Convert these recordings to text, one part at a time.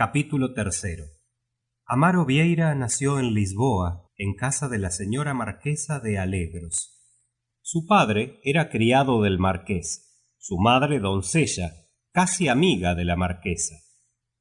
Capítulo 3. Amaro Vieira nació en Lisboa, en casa de la señora marquesa de Alegros. Su padre era criado del marqués, su madre doncella, casi amiga de la marquesa.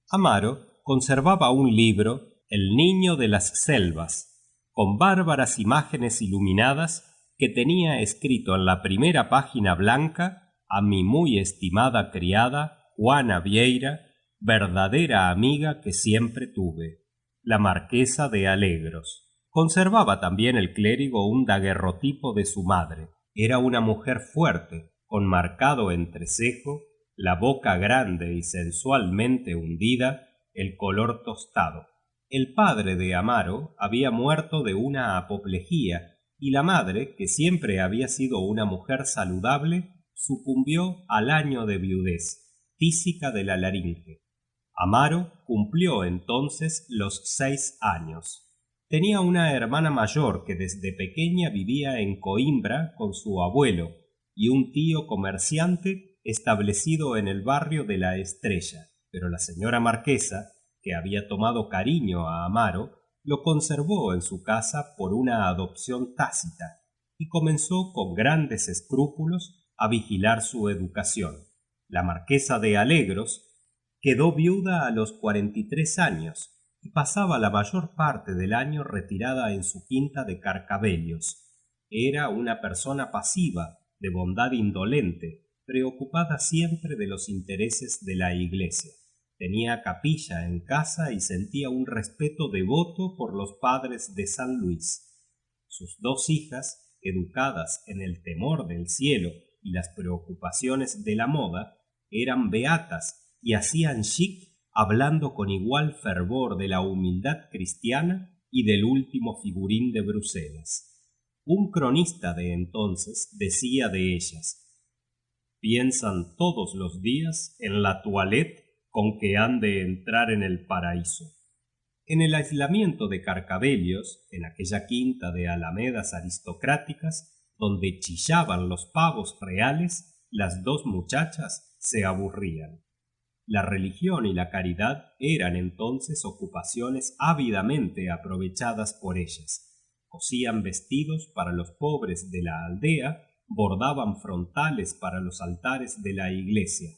Amaro conservaba un libro, El niño de las selvas, con bárbaras imágenes iluminadas que tenía escrito en la primera página blanca: a mi muy estimada criada, Juana Vieira, verdadera amiga que siempre tuve, la marquesa de Alegros. Conservaba también el clérigo un daguerrotipo de su madre. Era una mujer fuerte, con marcado entrecejo, la boca grande y sensualmente hundida, el color tostado. El padre de Amaro había muerto de una apoplejía, y la madre, que siempre había sido una mujer saludable, sucumbió al año de viudez, tísica de la laringe. Amaro cumplió entonces los 6 años. Tenía una hermana mayor que desde pequeña vivía en Coimbra con su abuelo, y un tío comerciante establecido en el barrio de la Estrella, pero la señora marquesa, que había tomado cariño a Amaro, lo conservó en su casa por una adopción tácita, y comenzó con grandes escrúpulos a vigilar su educación. La marquesa de Alegros quedó viuda a los 43 años y pasaba la mayor parte del año retirada en su quinta de Carcavellos. Era una persona pasiva, de bondad indolente, preocupada siempre de los intereses de la iglesia. Tenía capilla en casa y sentía un respeto devoto por los padres de San Luis. Sus 2 hijas, educadas en el temor del cielo y las preocupaciones de la moda, eran beatas y hacían chic hablando con igual fervor de la humildad cristiana y del último figurín de Bruselas. Un cronista de entonces decía de ellas: piensan todos los días en la toilette con que han de entrar en el paraíso. En el aislamiento de Carcavellos, en aquella quinta de alamedas aristocráticas donde chillaban los pavos reales, las 2 muchachas se aburrían. La religión y la caridad eran entonces ocupaciones ávidamente aprovechadas por ellas. Cosían vestidos para los pobres de la aldea, bordaban frontales para los altares de la iglesia.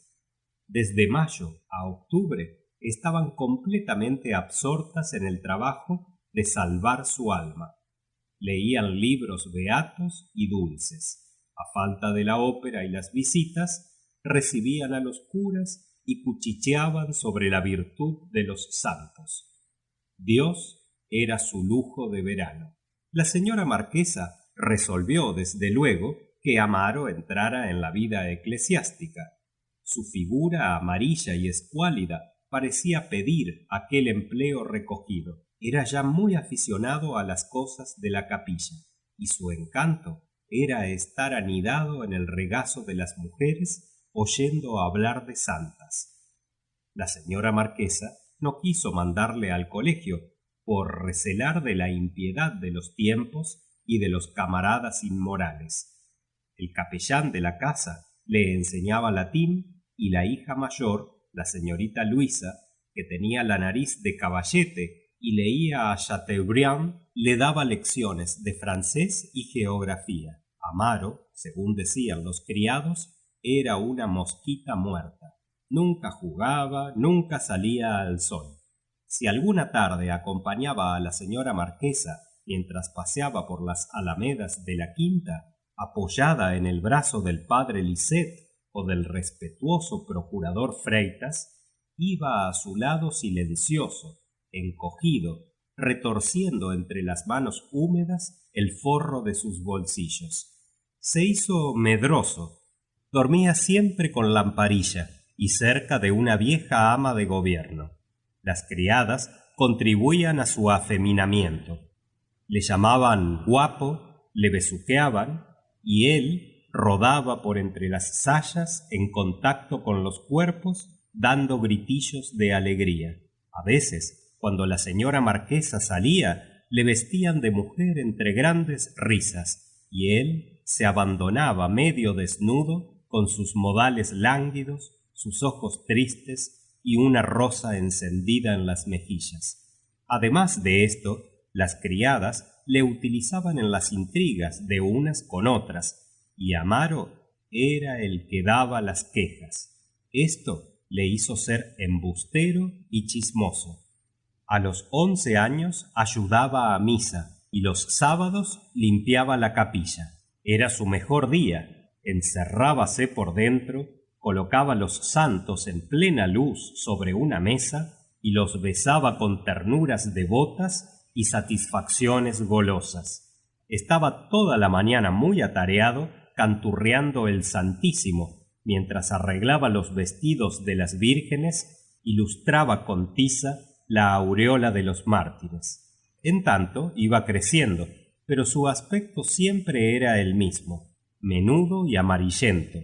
Desde mayo a octubre estaban completamente absortas en el trabajo de salvar su alma. Leían libros beatos y dulces. A falta de la ópera y las visitas, recibían a los curas y cuchicheaban sobre la virtud de los santos. Dios era su lujo de verano. La señora marquesa resolvió desde luego que Amaro entrara en la vida eclesiástica. Su figura amarilla y escuálida parecía pedir aquel empleo recogido. Era ya muy aficionado a las cosas de la capilla, y su encanto era estar anidado en el regazo de las mujeres oyendo hablar de santas. La señora marquesa no quiso mandarle al colegio por recelar de la impiedad de los tiempos y de los camaradas inmorales. El capellán de la casa le enseñaba latín y la hija mayor, la señorita Luisa, que tenía la nariz de caballete y leía a Chateaubriand, le daba lecciones de francés y geografía. Amaro, según decían los criados, era una mosquita muerta. Nunca jugaba, nunca salía al sol. Si alguna tarde acompañaba a la señora marquesa mientras paseaba por las alamedas de la quinta, apoyada en el brazo del padre Lisset o del respetuoso procurador Freitas, iba a su lado silencioso, encogido, retorciendo entre las manos húmedas el forro de sus bolsillos. Se hizo medroso. Dormía siempre con lamparilla y cerca de una vieja ama de gobierno. Las criadas contribuían a su afeminamiento. Le llamaban guapo, le besuqueaban, y él rodaba por entre las sayas en contacto con los cuerpos, dando gritillos de alegría. A veces, cuando la señora marquesa salía, le vestían de mujer entre grandes risas, y él se abandonaba medio desnudo, con sus modales lánguidos, sus ojos tristes, y una rosa encendida en las mejillas. Además de esto, las criadas le utilizaban en las intrigas de unas con otras, y Amaro era el que daba las quejas. Esto le hizo ser embustero y chismoso. A los 11 años ayudaba a misa y los sábados limpiaba la capilla. Era su mejor día. Encerrábase por dentro, colocaba los santos en plena luz sobre una mesa y los besaba con ternuras devotas y satisfacciones golosas. Estaba toda la mañana muy atareado canturreando el Santísimo, mientras arreglaba los vestidos de las vírgenes y lustraba con tiza la aureola de los mártires. En tanto iba creciendo, pero su aspecto siempre era el mismo, menudo y amarillento.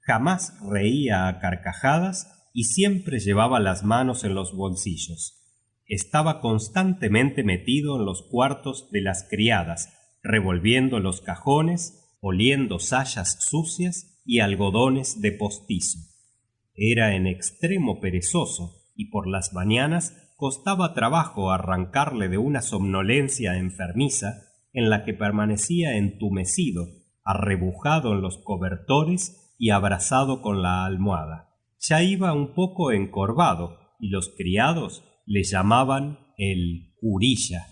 Jamás reía a carcajadas y siempre llevaba las manos en los bolsillos. Estaba constantemente metido en los cuartos de las criadas, revolviendo los cajones, oliendo sayas sucias y algodones de postizo. Era en extremo perezoso y por las mañanas costaba trabajo arrancarle de una somnolencia enfermiza en la que permanecía entumecido, arrebujado en los cobertores y abrazado con la almohada. Ya iba un poco encorvado y los criados le llamaban el curilla.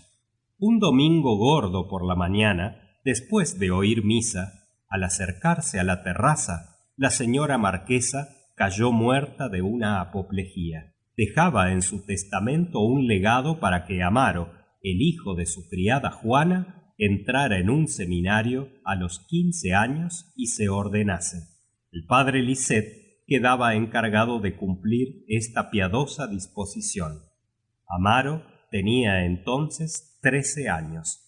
Un domingo gordo por la mañana, después de oír misa, al acercarse a la terraza, la señora marquesa cayó muerta de una apoplejía. Dejaba en su testamento un legado para que Amaro, el hijo de su criada Juana, entrara en un seminario a los 15 años y se ordenase. El padre Lisset quedaba encargado de cumplir esta piadosa disposición. Amaro tenía entonces 13 años.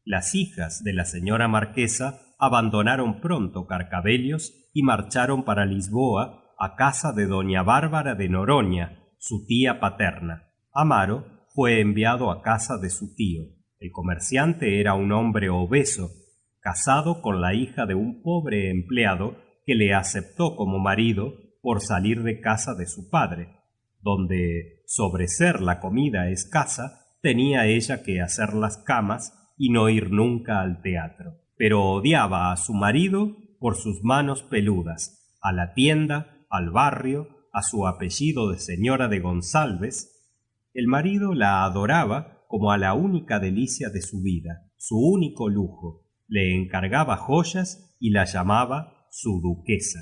Las hijas de la señora marquesa abandonaron pronto Carcavellos y marcharon para Lisboa a casa de doña Bárbara de Noroña, su tía paterna. Amaro fue enviado a casa de su tío. El comerciante era un hombre obeso, casado con la hija de un pobre empleado que le aceptó como marido por salir de casa de su padre, donde, sobre ser la comida escasa, tenía ella que hacer las camas y no ir nunca al teatro. Pero odiaba a su marido por sus manos peludas, a la tienda, al barrio, a su apellido de señora de Gonzálvez. El marido la adoraba como a la única delicia de su vida, su único lujo. Le encargaba joyas y la llamaba su duquesa.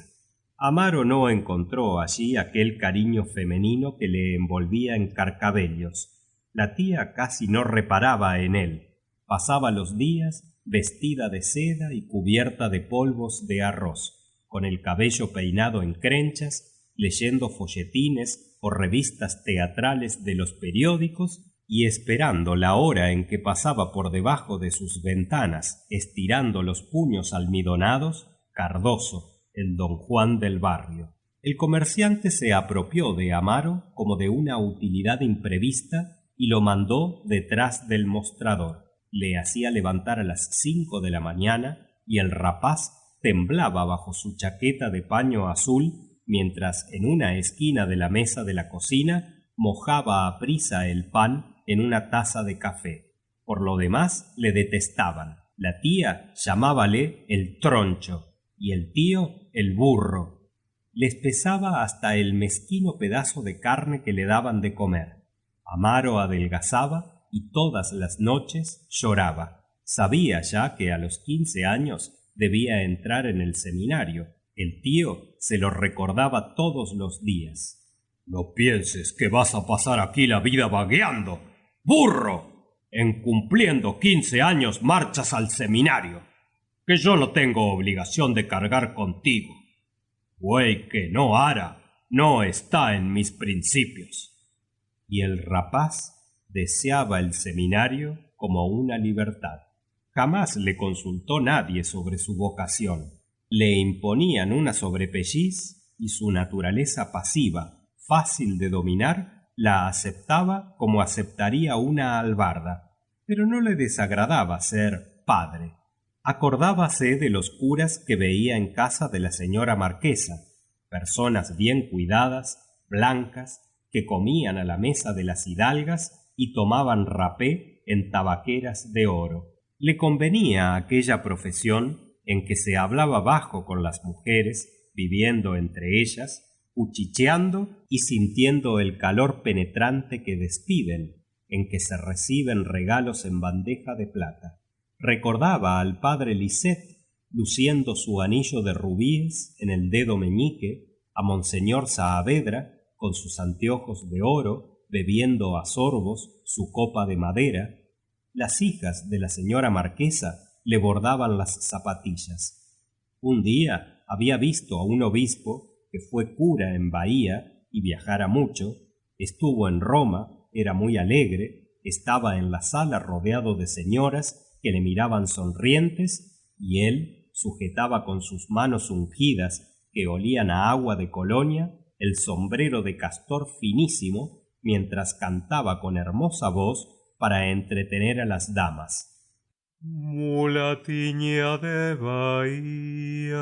Amaro no encontró allí aquel cariño femenino que le envolvía en Carcavellos. La tía casi no reparaba en él. Pasaba los días vestida de seda y cubierta de polvos de arroz, con el cabello peinado en crenchas, leyendo folletines o revistas teatrales de los periódicos y esperando la hora en que pasaba por debajo de sus ventanas, estirando los puños almidonados, Cardoso, el don Juan del barrio. El comerciante se apropió de Amaro como de una utilidad imprevista y lo mandó detrás del mostrador. Le hacía levantar a las 5 de la mañana y el rapaz temblaba bajo su chaqueta de paño azul mientras en una esquina de la mesa de la cocina mojaba aprisa el pan en una taza de café. Por lo demás le detestaban. La tía llamábale el troncho y el tío el burro. Les pesaba hasta el mezquino pedazo de carne que le daban de comer. Amaro adelgazaba y todas las noches lloraba. Sabía ya que a los 15 años debía entrar en el seminario. El tío se lo recordaba todos los días. «No pienses que vas a pasar aquí la vida vagueando, burro. En cumpliendo 15 años marchas al seminario, que yo no tengo obligación de cargar contigo. Güey que no hará, no está en mis principios». Y el rapaz deseaba el seminario como una libertad. Jamás le consultó nadie sobre su vocación. Le imponían una sobrepelliz y su naturaleza pasiva, fácil de dominar, la aceptaba como aceptaría una albarda. Pero no le desagradaba ser padre. Acordábase de los curas que veía en casa de la señora marquesa, personas bien cuidadas, blancas, que comían a la mesa de las hidalgas y tomaban rapé en tabaqueras de oro. Le convenía aquella profesión en que se hablaba bajo con las mujeres, viviendo entre ellas, cuchicheando y sintiendo el calor penetrante que despiden, en que se reciben regalos en bandeja de plata. Recordaba al padre Lisette luciendo su anillo de rubíes en el dedo meñique, a monseñor Saavedra con sus anteojos de oro bebiendo a sorbos su copa de madera. Las hijas de la señora marquesa le bordaban las zapatillas. Un día había visto a un obispo que fue cura en Bahía y viajara mucho, estuvo en Roma, era muy alegre, estaba en la sala rodeado de señoras que le miraban sonrientes y él sujetaba con sus manos ungidas que olían a agua de colonia el sombrero de castor finísimo mientras cantaba con hermosa voz para entretener a las damas. Mulatiña de Bahía,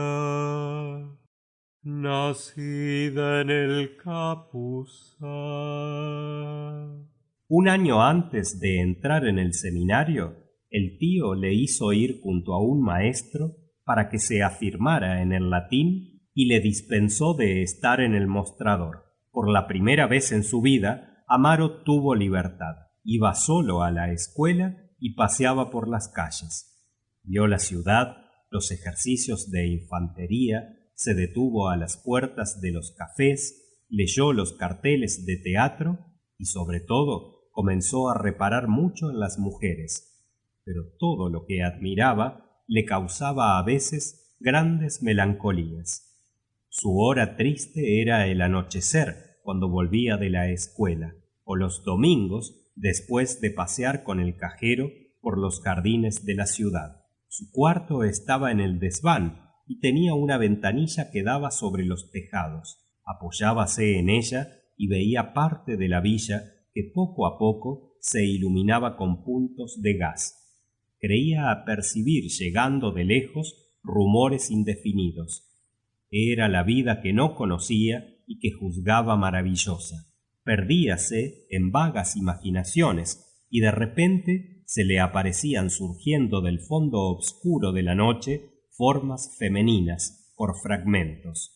nacida en el Capuzá. Un año antes de entrar en el seminario, el tío le hizo ir junto a un maestro para que se afirmara en el latín y le dispensó de estar en el mostrador. Por la primera vez en su vida, Amaro tuvo libertad. Iba solo a la escuela y paseaba por las calles. Vio la ciudad, los ejercicios de infantería, se detuvo a las puertas de los cafés, leyó los carteles de teatro y sobre todo comenzó a reparar mucho en las mujeres. Pero todo lo que admiraba le causaba a veces grandes melancolías. Su hora triste era el anochecer cuando volvía de la escuela, o los domingos después de pasear con el cajero por los jardines de la ciudad. Su cuarto estaba en el desván y tenía una ventanilla que daba sobre los tejados. Apoyábase en ella y veía parte de la villa que poco a poco se iluminaba con puntos de gas. Creía apercibir llegando de lejos rumores indefinidos. Era la vida que no conocía y que juzgaba maravillosa. Perdíase en vagas imaginaciones y de repente se le aparecían surgiendo del fondo obscuro de la noche formas femeninas por fragmentos.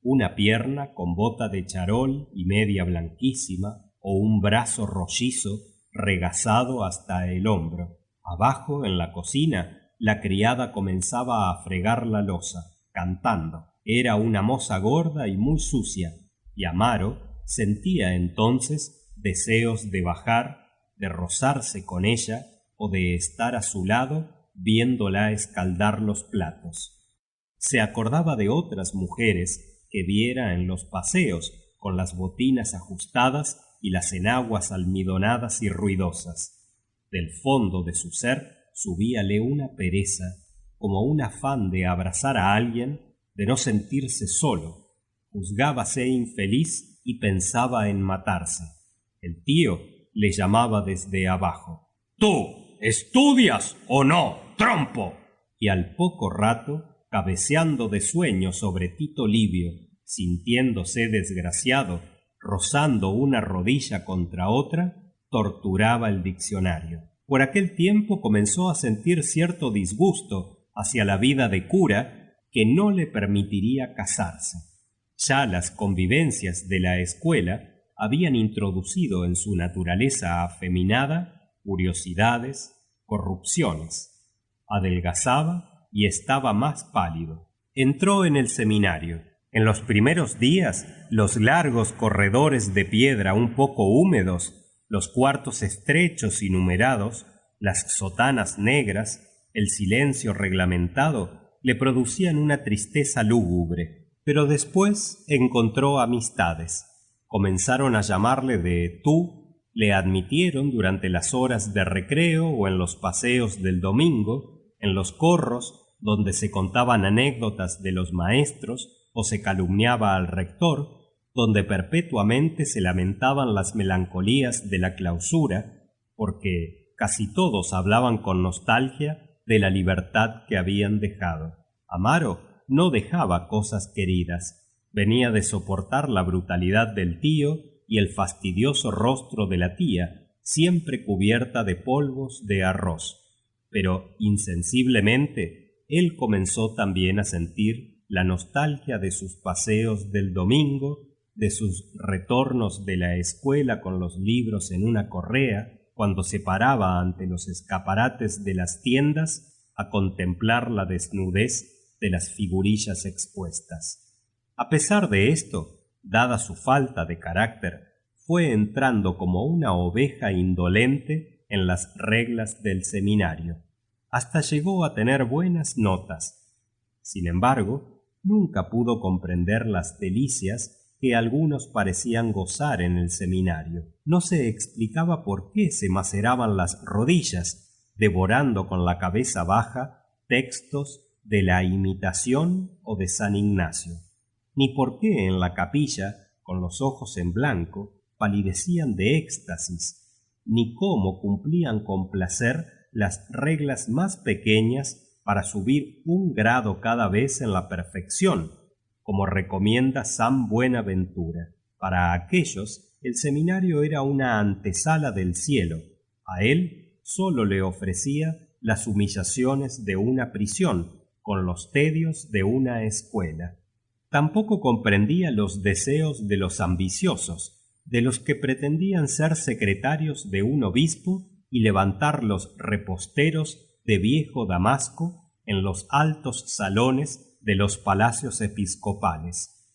Una pierna con bota de charol y media blanquísima, o un brazo rollizo regazado hasta el hombro. Abajo, en la cocina, la criada comenzaba a fregar la loza, cantando. Era una moza gorda y muy sucia, y Amaro sentía entonces deseos de bajar, de rozarse con ella o de estar a su lado viéndola escaldar los platos. Se acordaba de otras mujeres que viera en los paseos con las botinas ajustadas y las enaguas almidonadas y ruidosas. Del fondo de su ser subíale una pereza, como un afán de abrazar a alguien, de no sentirse solo. Juzgábase infeliz y pensaba en matarse. El tío le llamaba desde abajo. «¿Tú estudias o no, trompo?» Y al poco rato, cabeceando de sueño sobre Tito Livio, sintiéndose desgraciado, rozando una rodilla contra otra, torturaba el diccionario. Por aquel tiempo comenzó a sentir cierto disgusto hacia la vida de cura que no le permitiría casarse. Ya las convivencias de la escuela habían introducido en su naturaleza afeminada curiosidades, corrupciones. Adelgazaba y estaba más pálido. Entró en el seminario. En los primeros días, los largos corredores de piedra un poco húmedos, los cuartos estrechos y numerados, las sotanas negras, el silencio reglamentado, le producían una tristeza lúgubre. Pero después encontró amistades. Comenzaron a llamarle de tú, le admitieron durante las horas de recreo o en los paseos del domingo, en los corros donde se contaban anécdotas de los maestros o se calumniaba al rector, donde perpetuamente se lamentaban las melancolías de la clausura, porque casi todos hablaban con nostalgia de la libertad que habían dejado. Amaro no dejaba cosas queridas, venía de soportar la brutalidad del tío y el fastidioso rostro de la tía, siempre cubierta de polvos de arroz. Pero insensiblemente él comenzó también a sentir la nostalgia de sus paseos del domingo, de sus retornos de la escuela con los libros en una correa, cuando se paraba ante los escaparates de las tiendas a contemplar la desnudez de las figurillas expuestas. A pesar de esto, dada su falta de carácter, fue entrando como una oveja indolente en las reglas del seminario. Hasta llegó a tener buenas notas. Sin embargo, nunca pudo comprender las delicias que algunos parecían gozar en el seminario. No se explicaba por qué se maceraban las rodillas, devorando con la cabeza baja textos de la Imitación o de San Ignacio, ni por qué en la capilla, con los ojos en blanco, palidecían de éxtasis, ni cómo cumplían con placer las reglas más pequeñas para subir un grado cada vez en la perfección, como recomienda San Buenaventura. Para aquellos, el seminario era una antesala del cielo. A él solo le ofrecía las humillaciones de una prisión, con los tedios de una escuela. Tampoco comprendía los deseos de los ambiciosos, de los que pretendían ser secretarios de un obispo y levantar los reposteros de viejo Damasco en los altos salones de los palacios episcopales,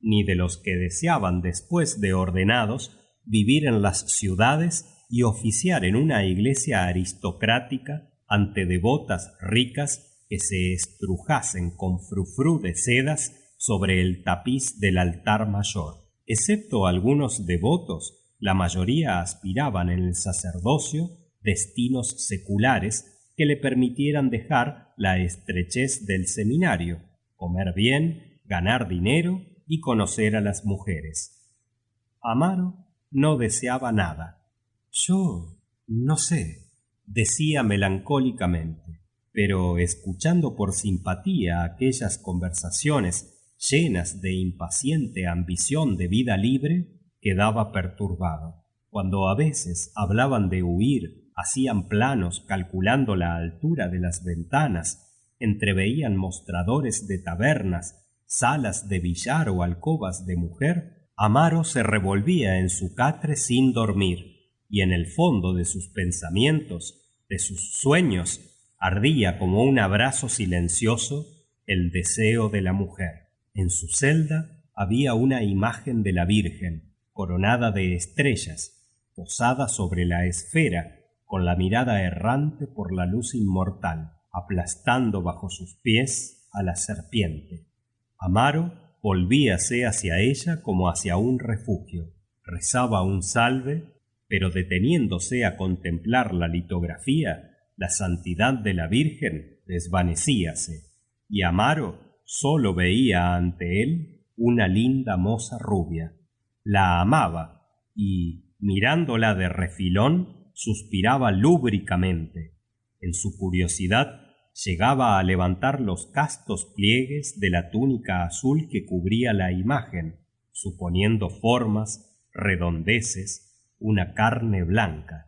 ni de los que deseaban, después de ordenados, vivir en las ciudades y oficiar en una iglesia aristocrática ante devotas ricas que se estrujasen con frufrú de sedas sobre el tapiz del altar mayor. Excepto algunos devotos, la mayoría aspiraban en el sacerdocio destinos seculares que le permitieran dejar la estrechez del seminario, comer bien, ganar dinero y conocer a las mujeres. Amaro no deseaba nada. Yo no sé, decía melancólicamente, pero escuchando por simpatía aquellas conversaciones llenas de impaciente ambición de vida libre, quedaba perturbado. Cuando a veces hablaban de huir, hacían planos calculando la altura de las ventanas, entreveían mostradores de tabernas, salas de billar o alcobas de mujer, Amaro se revolvía en su catre sin dormir, y en el fondo de sus pensamientos, de sus sueños, ardía como un abrazo silencioso el deseo de la mujer. En su celda había una imagen de la Virgen, coronada de estrellas, posada sobre la esfera, con la mirada errante por la luz inmortal, aplastando bajo sus pies a la serpiente. Amaro volvíase hacia ella como hacia un refugio. Rezaba un salve, pero deteniéndose a contemplar la litografía, la santidad de la Virgen desvanecíase, y Amaro solo veía ante él una linda moza rubia. La amaba y, mirándola de refilón, suspiraba lúbricamente. En su curiosidad llegaba a levantar los castos pliegues de la túnica azul que cubría la imagen, suponiendo formas, redondeces, una carne blanca.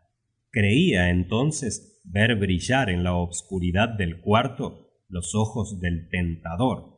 Creía entonces ver brillar en la obscuridad del cuarto los ojos del tentador.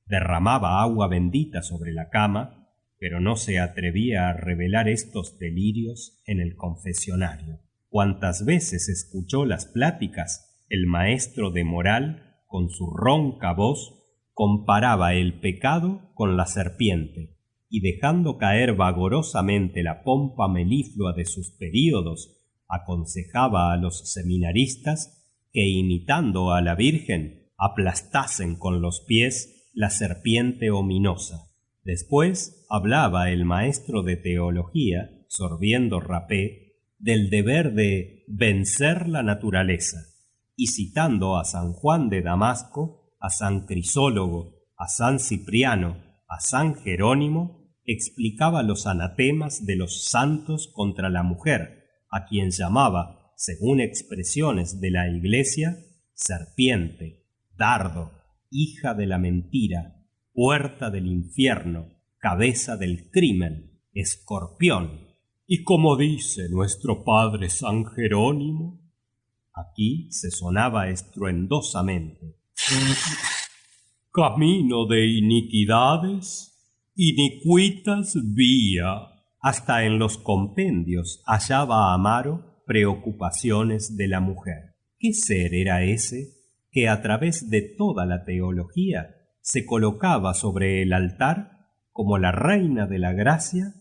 Derramaba agua bendita sobre la cama, pero no se atrevía a revelar estos delirios en el confesionario. Cuantas veces escuchó las pláticas, el maestro de moral, con su ronca voz, comparaba el pecado con la serpiente, y dejando caer vagarosamente la pompa meliflua de sus períodos, aconsejaba a los seminaristas que, imitando a la Virgen, aplastasen con los pies la serpiente ominosa. Después hablaba el maestro de teología, sorbiendo rapé, del deber de vencer la naturaleza, y citando a San Juan de Damasco, a San Crisólogo, a San Cipriano, a San Jerónimo, explicaba los anatemas de los santos contra la mujer, a quien llamaba, según expresiones de la Iglesia, serpiente, dardo, hija de la mentira, puerta del infierno, cabeza del crimen, escorpión. Y como dice nuestro padre San Jerónimo, aquí se sonaba estruendosamente: camino de iniquidades, iniquitas vía. Hasta en los compendios hallaba Amaro preocupaciones de la mujer. ¿Qué ser era ese que a través de toda la teología se colocaba sobre el altar como la reina de la gracia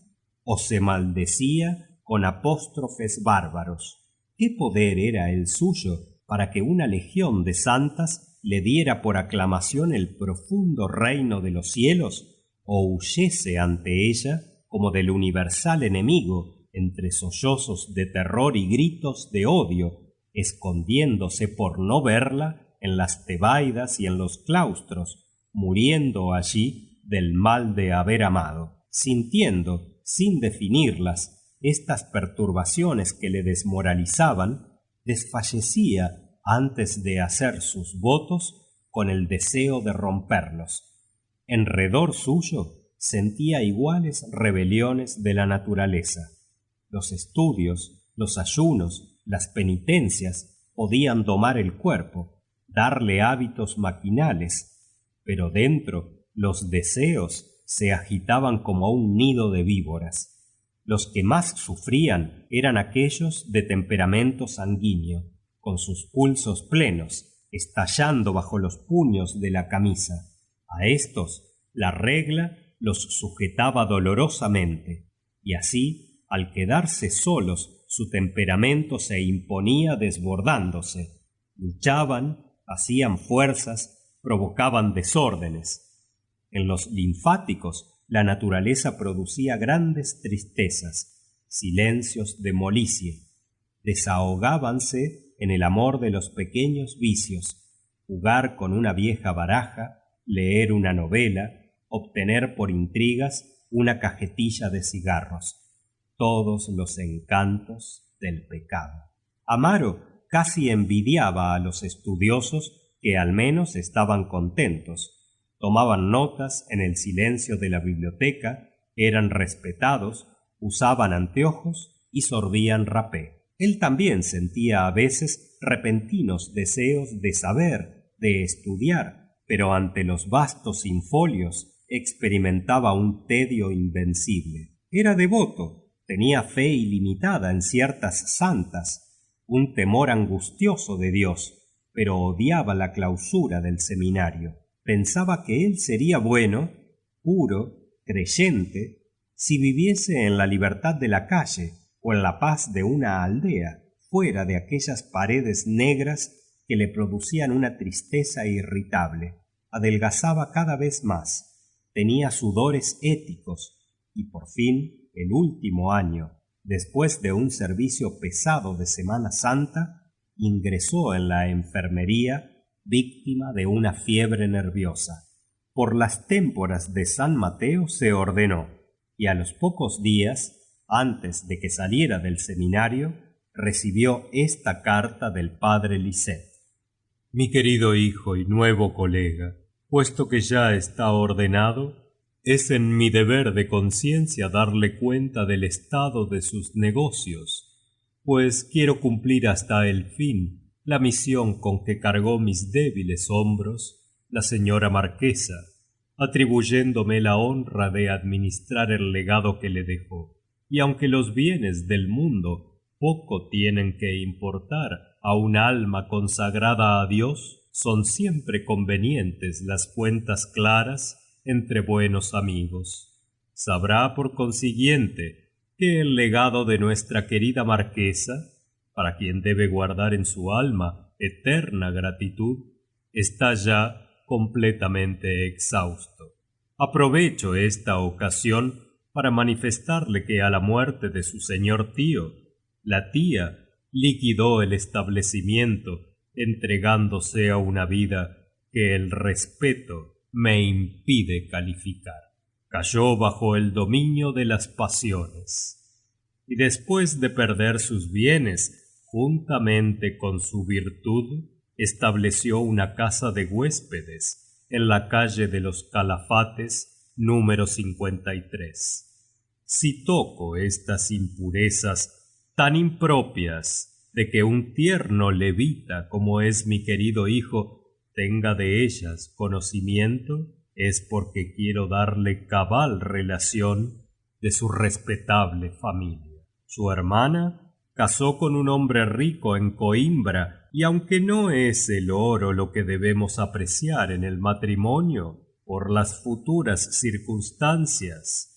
o se maldecía con apóstrofes bárbaros? ¿Qué poder era el suyo para que una legión de santas le diera por aclamación el profundo reino de los cielos o huyese ante ella como del universal enemigo entre sollozos de terror y gritos de odio, escondiéndose por no verla en las tebaidas y en los claustros, muriendo allí del mal de haber amado, sintiendo, sin definirlas, estas perturbaciones que le desmoralizaban? Desfallecía antes de hacer sus votos con el deseo de romperlos. En redor suyo sentía iguales rebeliones de la naturaleza. Los estudios, los ayunos, las penitencias podían domar el cuerpo, darle hábitos maquinales, pero dentro los deseos se agitaban como un nido de víboras. Los que más sufrían eran aquellos de temperamento sanguíneo, con sus pulsos plenos, estallando bajo los puños de la camisa. A estos la regla los sujetaba dolorosamente, y así, al quedarse solos, su temperamento se imponía desbordándose. Luchaban, hacían fuerzas, provocaban desórdenes. En los linfáticos, la naturaleza producía grandes tristezas, silencios de molicie. Desahogábanse en el amor de los pequeños vicios, jugar con una vieja baraja, leer una novela, obtener por intrigas una cajetilla de cigarros. Todos los encantos del pecado. Amaro casi envidiaba a los estudiosos que al menos estaban contentos. Tomaban notas en el silencio de la biblioteca, eran respetados, usaban anteojos y sorbían rapé. Él también sentía a veces repentinos deseos de saber, de estudiar, pero ante los vastos infolios experimentaba un tedio invencible. Era devoto, tenía fe ilimitada en ciertas santas, un temor angustioso de Dios, pero odiaba la clausura del seminario. Pensaba que él sería bueno, puro, creyente, si viviese en la libertad de la calle o en la paz de una aldea, fuera de aquellas paredes negras que le producían una tristeza irritable. Adelgazaba cada vez más. Tenía sudores éticos y por fin, el último año, después de un servicio pesado de Semana Santa, ingresó en la enfermería víctima de una fiebre nerviosa. Por las témporas de San Mateo se ordenó y a los pocos días, antes de que saliera del seminario, recibió esta carta del padre Lisset. Mi querido hijo y nuevo colega, puesto que ya está ordenado, es en mi deber de conciencia darle cuenta del estado de sus negocios, pues quiero cumplir hasta el fin la misión con que cargó mis débiles hombros la señora marquesa, atribuyéndome la honra de administrar el legado que le dejó. Y aunque los bienes del mundo poco tienen que importar a un alma consagrada a Dios, son siempre convenientes las cuentas claras entre buenos amigos. Sabrá, por consiguiente, que el legado de nuestra querida marquesa, para quien debe guardar en su alma eterna gratitud, está ya completamente exhausto. Aprovecho esta ocasión para manifestarle que a la muerte de su señor tío, la tía liquidó el establecimiento entregándose a una vida que el respeto me impide calificar. Cayó bajo el dominio de las pasiones, y después de perder sus bienes, juntamente con su virtud, estableció una casa de huéspedes en la calle de los Calafates número 53. Si toco estas impurezas tan impropias de que un tierno levita como es mi querido hijo tenga de ellas conocimiento, es porque quiero darle cabal relación de su respetable familia. Su hermana casó con un hombre rico en Coimbra, y aunque no es el oro lo que debemos apreciar en el matrimonio, por las futuras circunstancias,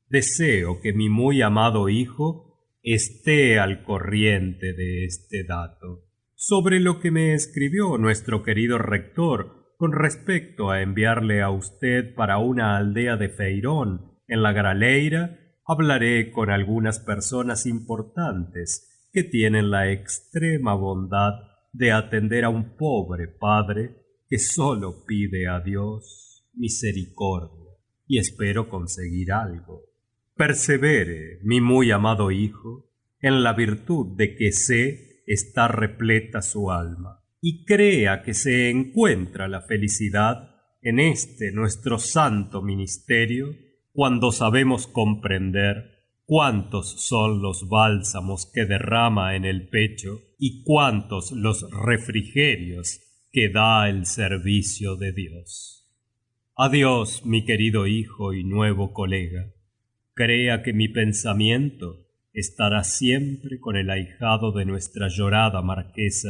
deseo que mi muy amado hijo esté al corriente de este dato. Sobre lo que me escribió nuestro querido rector con respecto a enviarle a usted para una aldea de Feirón en la Graleira, hablaré con algunas personas importantes que tienen la extrema bondad de atender a un pobre padre que solo pide a Dios misericordia, y espero conseguir algo. Persevere, mi muy amado hijo, en la virtud de que sé está repleta su alma, y crea que se encuentra la felicidad en este nuestro santo ministerio, cuando sabemos comprender cuántos son los bálsamos que derrama en el pecho y cuántos los refrigerios que da el servicio de Dios. Adiós, mi querido hijo y nuevo colega. Crea que mi pensamiento estará siempre con el ahijado de nuestra llorada marquesa,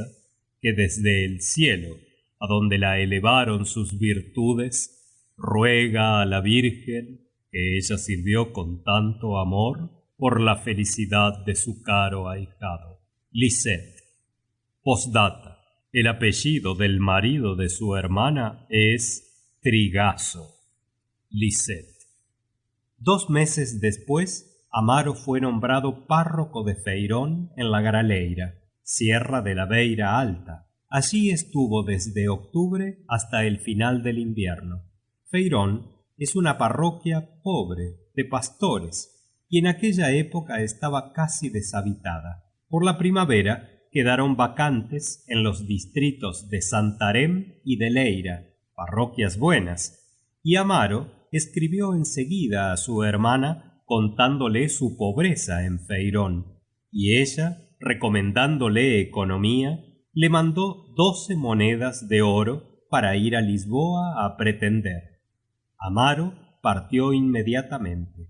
que desde el cielo, a donde la elevaron sus virtudes, ruega a la Virgen que ella sirvió con tanto amor por la felicidad de su caro ahijado. Lisette. Postdata. El apellido del marido de su hermana es Trigaso. Lisette. 2 meses después, Amaro fue nombrado párroco de Feirón en la Graleira, Sierra de la Beira Alta. Allí estuvo desde octubre hasta el final del invierno. Feirón es una parroquia pobre, de pastores, y en aquella época estaba casi deshabitada. Por la primavera quedaron vacantes en los distritos de Santarém y de Leira, parroquias buenas, y Amaro escribió enseguida a su hermana contándole su pobreza en Feirón, y ella, recomendándole economía, le mandó 12 monedas de oro para ir a Lisboa a pretender. Amaro partió inmediatamente.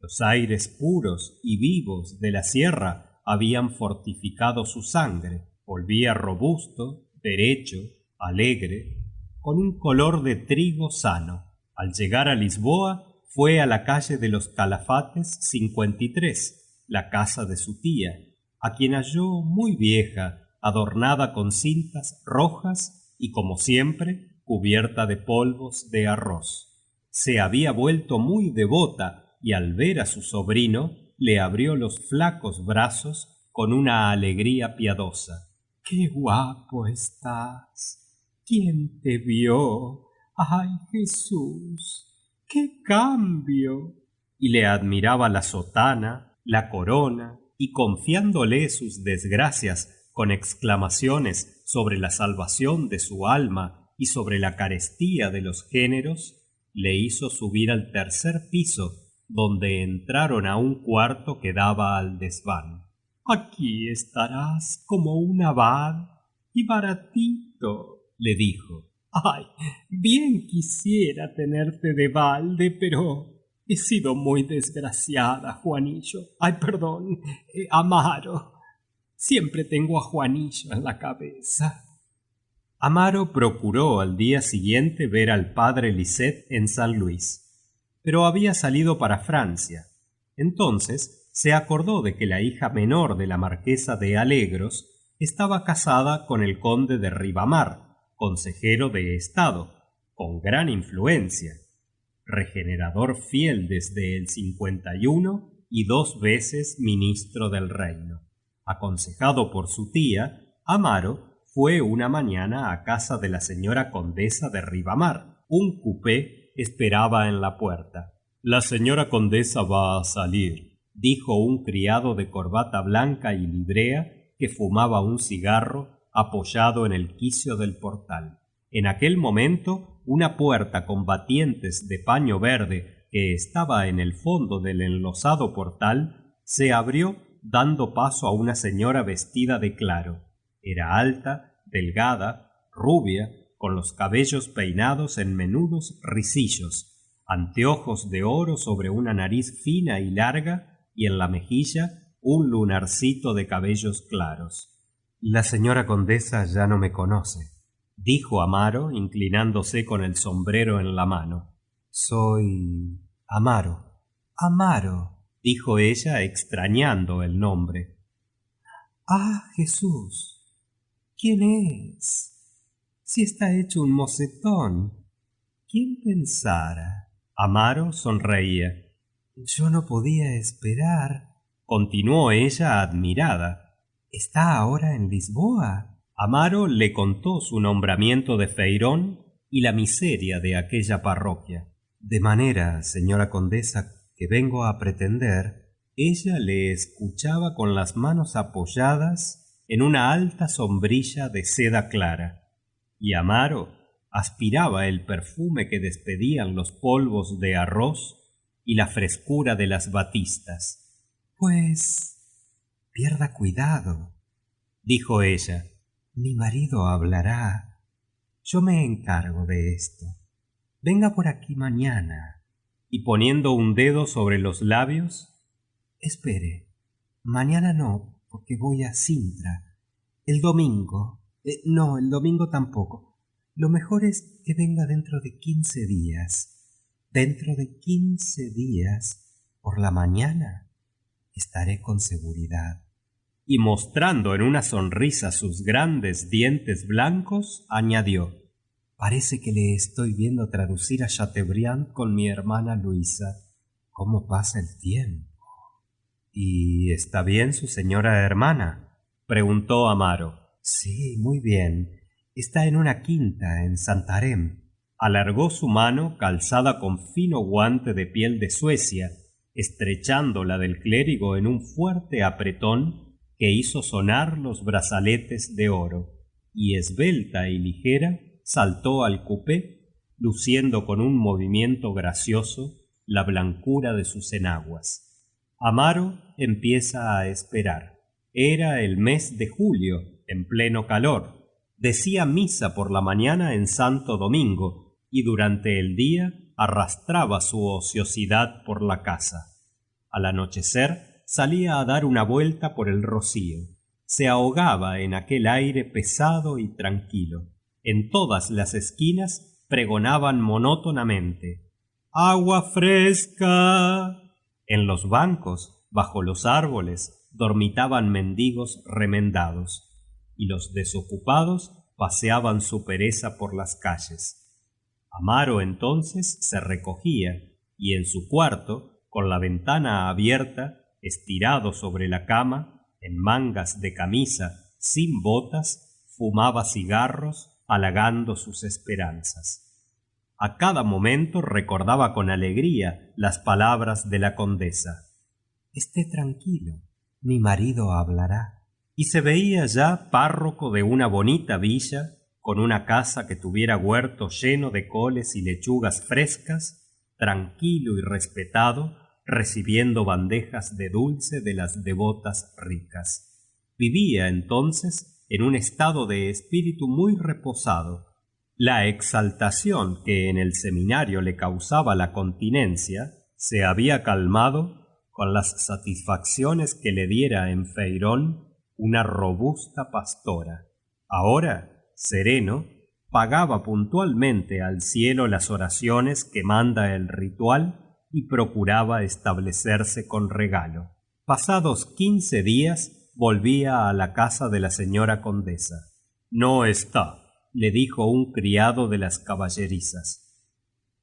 Los aires puros y vivos de la sierra habían fortificado su sangre. Volvía robusto, derecho, alegre, con un color de trigo sano. Al llegar a Lisboa, fue a la calle de los Calafates 53, la casa de su tía, a quien halló muy vieja, adornada con cintas rojas y, como siempre, cubierta de polvos de arroz. Se había vuelto muy devota y al ver a su sobrino le abrió los flacos brazos con una alegría piadosa. ¡Qué guapo estás! ¿Quién te vio? ¡Ay, Jesús! ¡Qué cambio! Y le admiraba la sotana, la corona, y confiándole sus desgracias con exclamaciones sobre la salvación de su alma y sobre la carestía de los géneros, le hizo subir al tercer piso, donde entraron a un cuarto que daba al desván. «Aquí estarás como un abad y baratito», le dijo. «Ay, bien quisiera tenerte de balde, pero he sido muy desgraciada, Juanillo. Ay, perdón, Amaro. Siempre tengo a Juanillo en la cabeza». Amaro procuró al día siguiente ver al padre Lisette en San Luis, pero había salido para Francia. Entonces se acordó de que la hija menor de la marquesa de Alegros estaba casada con el conde de Ribamar, consejero de estado, con gran influencia, regenerador fiel desde el 51 y 2 veces ministro del reino. Aconsejado por su tía, Amaro fue una mañana a casa de la señora condesa de Ribamar. Un cupé esperaba en la puerta. «La señora condesa va a salir», dijo un criado de corbata blanca y librea que fumaba un cigarro apoyado en el quicio del portal. En aquel momento, una puerta con batientes de paño verde que estaba en el fondo del enlosado portal, se abrió dando paso a una señora vestida de claro. Era alta, delgada, rubia, con los cabellos peinados en menudos rizillos, anteojos de oro sobre una nariz fina y larga, y en la mejilla un lunarcito de cabellos claros. La señora condesa ya no me conoce, dijo Amaro, inclinándose con el sombrero en la mano. Soy Amaro. Amaro, dijo ella, extrañando el nombre. Ah, Jesús, ¿quién es? Si está hecho un mocetón. ¿Quién pensara? Amaro sonreía. Yo no podía esperar, continuó ella admirada. ¿Está ahora en Lisboa? Amaro le contó su nombramiento de feirón y la miseria de aquella parroquia. De manera, señora condesa, que vengo a pretender. Ella le escuchaba con las manos apoyadas en una alta sombrilla de seda clara, y Amaro aspiraba el perfume que despedían los polvos de arroz y la frescura de las batistas. Pues pierda cuidado, dijo ella. Mi marido hablará. Yo me encargo de esto. Venga por aquí mañana. Y poniendo un dedo sobre los labios, espere, mañana no, porque voy a Sintra. El domingo. No, el domingo tampoco. Lo mejor es que venga dentro de 15 días. Dentro de 15 días, por la mañana, estaré con seguridad. Y mostrando en una sonrisa sus grandes dientes blancos, añadió: Parece que le estoy viendo traducir a Chateaubriand con mi hermana Luisa. ¿Cómo pasa el tiempo? ¿Y está bien su señora hermana?, preguntó Amaro. Sí, muy bien. Está en una quinta en Santarém. Alargó su mano calzada con fino guante de piel de Suecia, estrechando la del clérigo en un fuerte apretón que hizo sonar los brazaletes de oro, y esbelta y ligera saltó al cupé, luciendo con un movimiento gracioso la blancura de sus enaguas. Amaro empieza a esperar. Era el mes de julio, en pleno calor. Decía misa por la mañana en Santo Domingo y durante el día arrastraba su ociosidad por la casa. Al anochecer salía a dar una vuelta por el rocío. Se ahogaba en aquel aire pesado y tranquilo. En todas las esquinas pregonaban monótonamente: ¡agua fresca! En los bancos, bajo los árboles, dormitaban mendigos remendados, y los desocupados paseaban su pereza por las calles. Amaro entonces se recogía, y en su cuarto, con la ventana abierta, estirado sobre la cama, en mangas de camisa, sin botas, fumaba cigarros, halagando sus esperanzas. A cada momento recordaba con alegría las palabras de la condesa: Esté tranquilo, mi marido hablará. Y se veía ya párroco de una bonita villa, con una casa que tuviera huerto lleno de coles y lechugas frescas, tranquilo y respetado, recibiendo bandejas de dulce de las devotas ricas. Vivía entonces en un estado de espíritu muy reposado. La exaltación que en el seminario le causaba la continencia se había calmado con las satisfacciones que le diera en Feirón una robusta pastora. Ahora, sereno, pagaba puntualmente al cielo las oraciones que manda el ritual y procuraba establecerse con regalo. Pasados 15 días volvía a la casa de la señora condesa. No está, le dijo un criado de las caballerizas.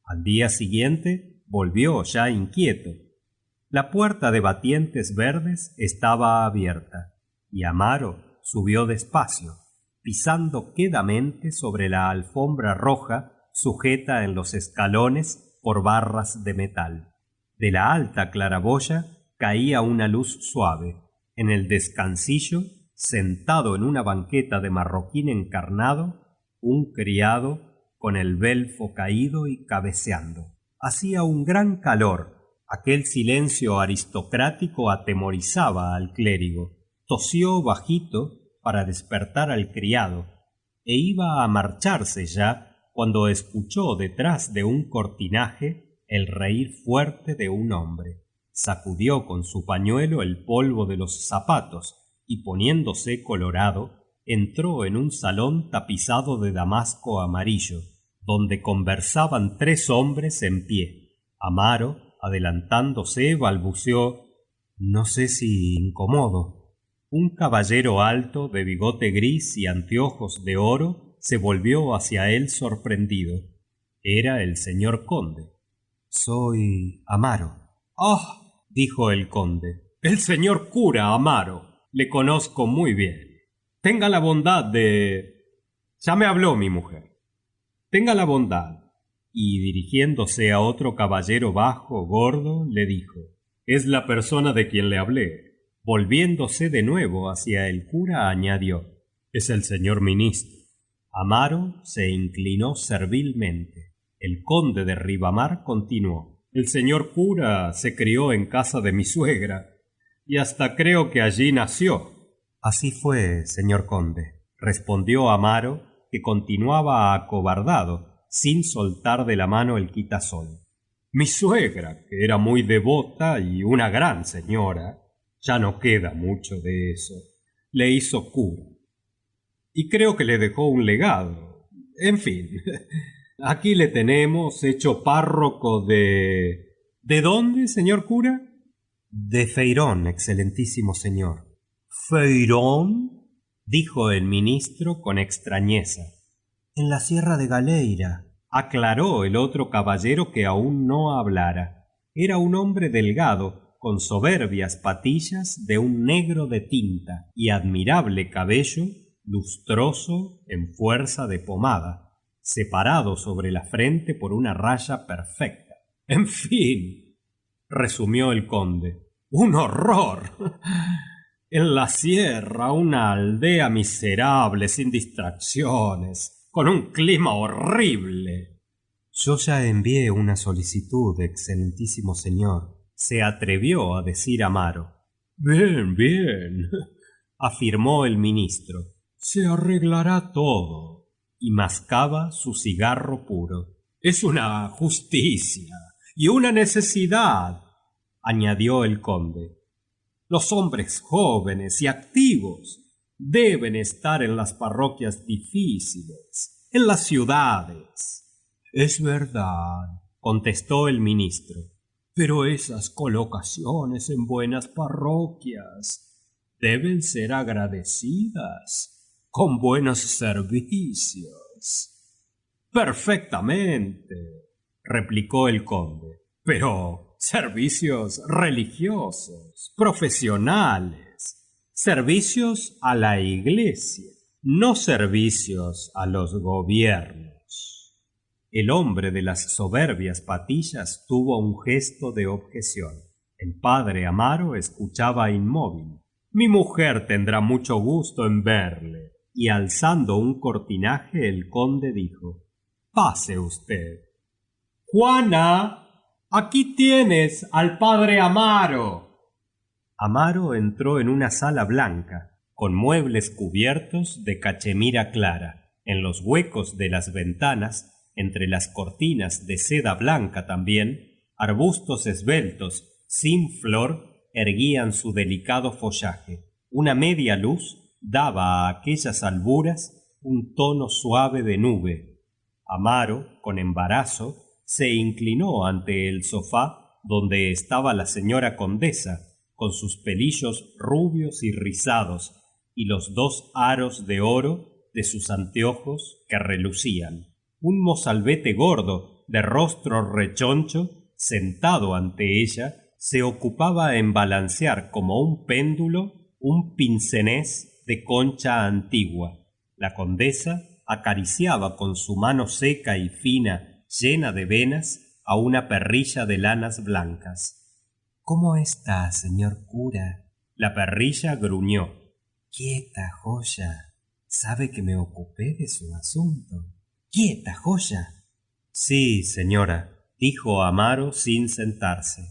Al día siguiente volvió ya inquieto. La puerta de batientes verdes estaba abierta, y Amaro subió despacio, pisando quedamente sobre la alfombra roja sujeta en los escalones por barras de metal. De la alta claraboya caía una luz suave. En el descansillo, sentado en una banqueta de marroquín encarnado, un criado con el belfo caído y cabeceando. Hacía un gran calor. Aquel silencio aristocrático atemorizaba al clérigo. Tosió bajito para despertar al criado, e iba a marcharse ya cuando escuchó detrás de un cortinaje el reír fuerte de un hombre. Sacudió con su pañuelo el polvo de los zapatos y, poniéndose colorado, entró en un salón tapizado de damasco amarillo, donde conversaban 3 hombres en pie. Amaro, adelantándose, balbuceó: «No sé si incomodo». Un caballero alto, de bigote gris y anteojos de oro, se volvió hacia él sorprendido. Era el señor conde. «Soy Amaro». «Ah», dijo el conde, «el señor cura Amaro. Le conozco muy bien. Tenga la bondad de... Ya me habló mi mujer. Tenga la bondad». Y dirigiéndose a otro caballero bajo, gordo, le dijo: «Es la persona de quien le hablé». Volviéndose de nuevo hacia el cura, añadió: «Es el señor ministro». Amaro se inclinó servilmente. El conde de Ribamar continuó: «El señor cura se crió en casa de mi suegra, y hasta creo que allí nació». «Así fue, señor conde», respondió Amaro, que continuaba acobardado, sin soltar de la mano el quitasol. «Mi suegra, que era muy devota y una gran señora, ya no queda mucho de eso, le hizo cura. Y creo que le dejó un legado. En fin, aquí le tenemos hecho párroco de... ¿De dónde, señor cura?» «De Feirón, excelentísimo señor». «¿Feirón?», dijo el ministro con extrañeza. «En la sierra de Galeira», aclaró el otro caballero, que aún no hablara. Era un hombre delgado, con soberbias patillas de un negro de tinta y admirable cabello, lustroso en fuerza de pomada, separado sobre la frente por una raya perfecta. «En fin», resumió el conde, «un horror. En la sierra, una aldea miserable, sin distracciones, con un clima horrible». «Yo ya envié una solicitud, excelentísimo señor», se atrevió a decir Amaro. «Bien, bien», afirmó el ministro, «se arreglará todo». Y mascaba su cigarro puro. «Es una justicia y una necesidad», añadió el conde. «Los hombres jóvenes y activos deben estar en las parroquias difíciles, en las ciudades». «Es verdad», contestó el ministro, «pero esas colocaciones en buenas parroquias deben ser agradecidas con buenos servicios». «Perfectamente», replicó el conde, «pero servicios religiosos, profesionales, servicios a la iglesia, no servicios a los gobiernos». El hombre de las soberbias patillas tuvo un gesto de objeción. El padre Amaro escuchaba inmóvil. «Mi mujer tendrá mucho gusto en verle». Y alzando un cortinaje, el conde dijo: «Pase usted. Juana, aquí tienes al padre Amaro». Amaro entró en una sala blanca, con muebles cubiertos de cachemira clara. En los huecos de las ventanas, entre las cortinas de seda blanca también, arbustos esbeltos, sin flor, erguían su delicado follaje. Una media luz daba a aquellas alburas un tono suave de nube. Amaro, con embarazo, se inclinó ante el sofá donde estaba la señora condesa, con sus pelillos rubios y rizados, y los 2 aros de oro de sus anteojos que relucían. Un mozalbete gordo, de rostro rechoncho, sentado ante ella, se ocupaba en balancear como un péndulo un pincenés de concha antigua. La condesa acariciaba con su mano seca y fina, llena de venas, a una perrilla de lanas blancas. «¿Cómo está, señor cura?». La perrilla gruñó. «Quieta, joya. Sabe que me ocupé de su asunto». «Quieta, joya». «Sí, señora», dijo Amaro sin sentarse.